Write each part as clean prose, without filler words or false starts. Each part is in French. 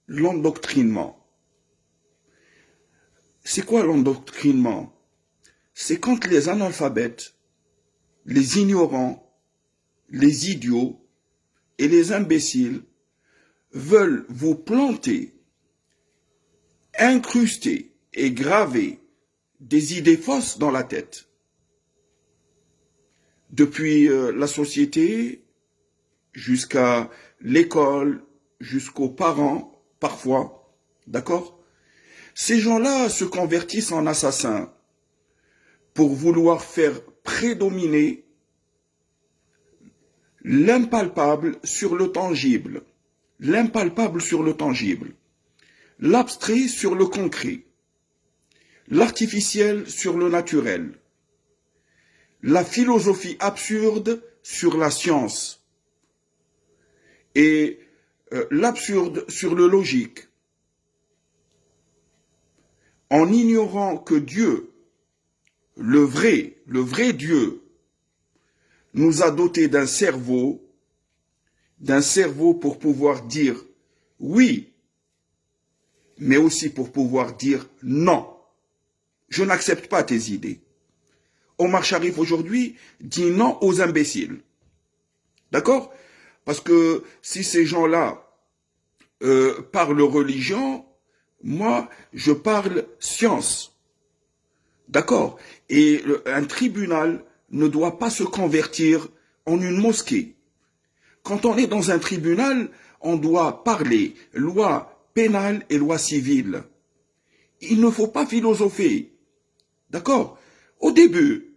L'endoctrinement. C'est quoi l'endoctrinement? C'est quand les analphabètes, les ignorants, les idiots et les imbéciles veulent vous planter, incruster et graver des idées fausses dans la tête. Depuis la société jusqu'à l'école, jusqu'aux parents, parfois, d'accord? Ces gens-là se convertissent en assassins pour vouloir faire prédominer l'impalpable sur le tangible, l'impalpable sur le tangible, l'abstrait sur le concret, l'artificiel sur le naturel, la philosophie absurde sur la science et l'absurde sur le logique, en ignorant que Dieu, le vrai Dieu, nous a dotés d'un cerveau pour pouvoir dire oui, mais aussi pour pouvoir dire non. Je n'accepte pas tes idées. Omar Sharif aujourd'hui dit non aux imbéciles. D'accord? Parce que si ces gens-là parlent religion, moi, je parle science. D'accord? Et un tribunal ne doit pas se convertir en une mosquée. Quand on est dans un tribunal, on doit parler loi pénale et loi civile. Il ne faut pas philosopher. D'accord? Au début,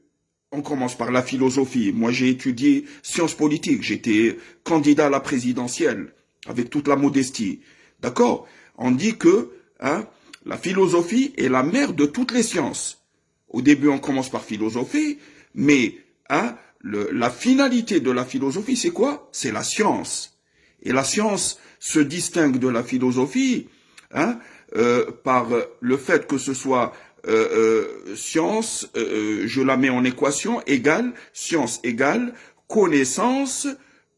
on commence par la philosophie. Moi, j'ai étudié sciences politiques. J'étais candidat à la présidentielle, avec toute la modestie. D'accord? On dit que la philosophie est la mère de toutes les sciences. Au début, on commence par philosopher, mais la finalité de la philosophie, c'est quoi? C'est la science. Et la science se distingue de la philosophie par le fait que ce soit science, je la mets en équation, égale, science égale, connaissance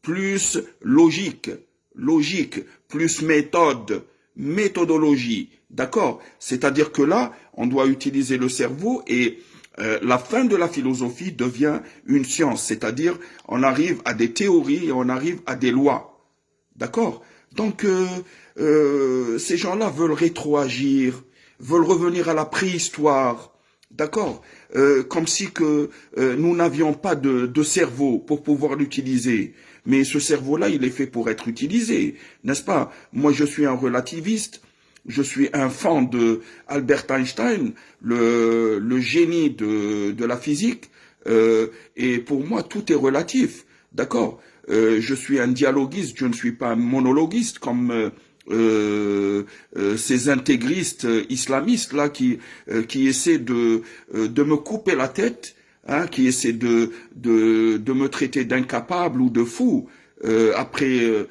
plus logique, logique plus méthode, méthodologie, d'accord? C'est-à-dire que là, on doit utiliser le cerveau et la fin de la philosophie devient une science, c'est-à-dire on arrive à des théories et on arrive à des lois, d'accord? Donc ces gens-là veulent rétroagir, veulent revenir à la préhistoire, d'accord? Comme si que nous n'avions pas de cerveau pour pouvoir l'utiliser. Mais ce cerveau-là, il est fait pour être utilisé, n'est-ce pas? Moi, je suis un relativiste, je suis un fan de Albert Einstein, le génie de la physique, et pour moi, tout est relatif, d'accord? Je suis un dialoguiste, je ne suis pas un monologuiste comme ces intégristes islamistes là qui essaient de me couper la tête, qui essaient de me traiter d'incapable ou de fou après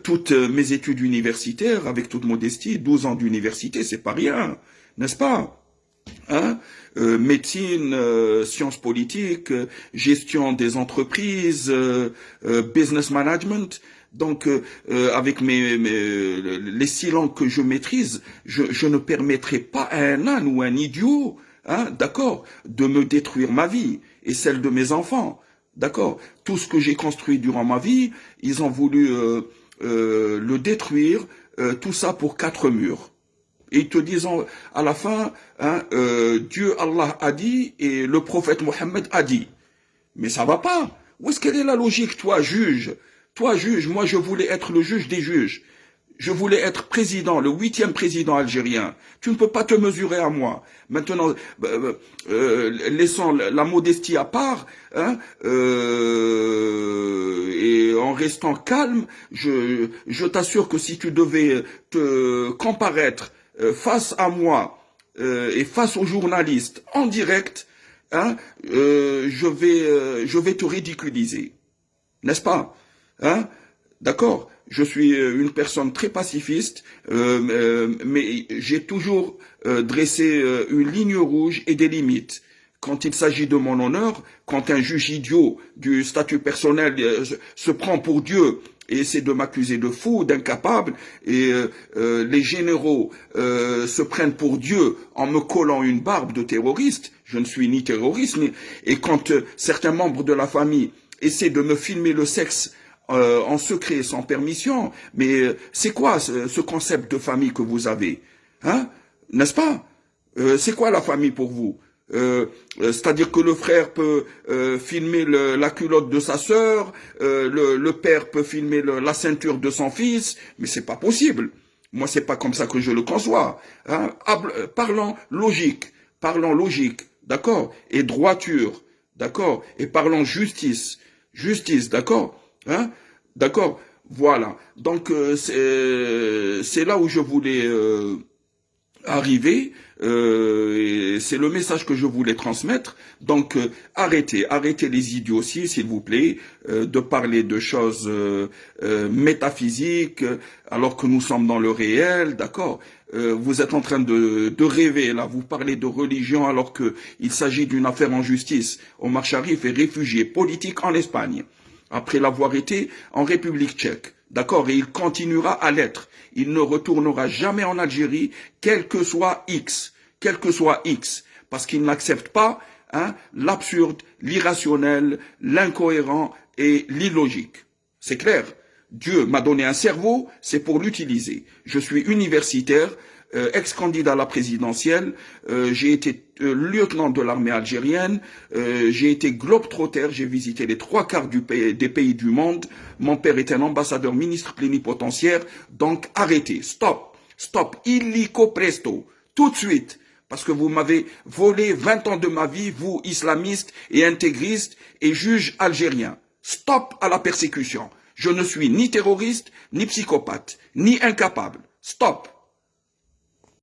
toutes mes études universitaires, avec toute modestie, 12 ans d'université, c'est pas rien, n'est-ce pas? Médecine, sciences politiques, gestion des entreprises, business management. Donc, avec les 6 langues que je maîtrise, je ne permettrai pas à un âne ou un idiot, d'accord, de me détruire ma vie et celle de mes enfants. D'accord? Tout ce que j'ai construit durant ma vie, ils ont voulu le détruire, tout ça pour 4 murs. Et ils te disent à la fin, Dieu, Allah a dit et le prophète Mohammed a dit. Mais ça va pas. Où est-ce qu'elle est la logique, toi, juge? Toi, juge, moi je voulais être le juge des juges. Je voulais être président, le 8e président algérien. Tu ne peux pas te mesurer à moi. Maintenant, laissons la modestie à part, et en restant calme, je t'assure que si tu devais te comparaître face à moi et face aux journalistes en direct, je vais te ridiculiser, n'est-ce pas? D'accord? Je suis une personne très pacifiste, mais j'ai toujours dressé une ligne rouge et des limites. Quand il s'agit de mon honneur, quand un juge idiot du statut personnel se prend pour Dieu et essaie de m'accuser de fou, d'incapable, et les généraux se prennent pour Dieu en me collant une barbe de terroriste. Je ne suis ni terroriste, et quand certains membres de la famille essaient de me filmer le sexe en secret, sans permission, mais c'est quoi ce concept de famille que vous avez, hein? N'est-ce pas? C'est quoi la famille pour vous? C'est-à-dire que le frère peut filmer la culotte de sa sœur, le père peut filmer la ceinture de son fils, mais c'est pas possible. Moi, c'est pas comme ça que je le conçois. Hein? Parlons logique, d'accord, et droiture, d'accord, et parlons justice, d'accord, hein, d'accord, voilà. Donc c'est là où je voulais arriver, c'est le message que je voulais transmettre. Donc arrêtez les idioties, s'il vous plaît, de parler de choses métaphysiques alors que nous sommes dans le réel, d'accord. Vous êtes en train de rêver là, vous parlez de religion alors que il s'agit d'une affaire en justice. Omar Sharif est réfugié politique en Espagne après l'avoir été en République tchèque. D'accord, et il continuera à l'être. Il ne retournera jamais en Algérie, quel que soit X, parce qu'il n'accepte pas l'absurde, l'irrationnel, l'incohérent et l'illogique. C'est clair. Dieu m'a donné un cerveau, c'est pour l'utiliser. Je suis universitaire, ex-candidat à la présidentielle, j'ai été lieutenant de l'armée algérienne, j'ai été globe-trotter, j'ai visité les 3/4 des pays du monde, mon père est un ambassadeur ministre plénipotentiaire, donc arrêtez, stop, illico presto, tout de suite, parce que vous m'avez volé 20 ans de ma vie, vous, islamistes et intégristes et juges algériens. Stop à la persécution. Je ne suis ni terroriste, ni psychopathe, ni incapable. Stop.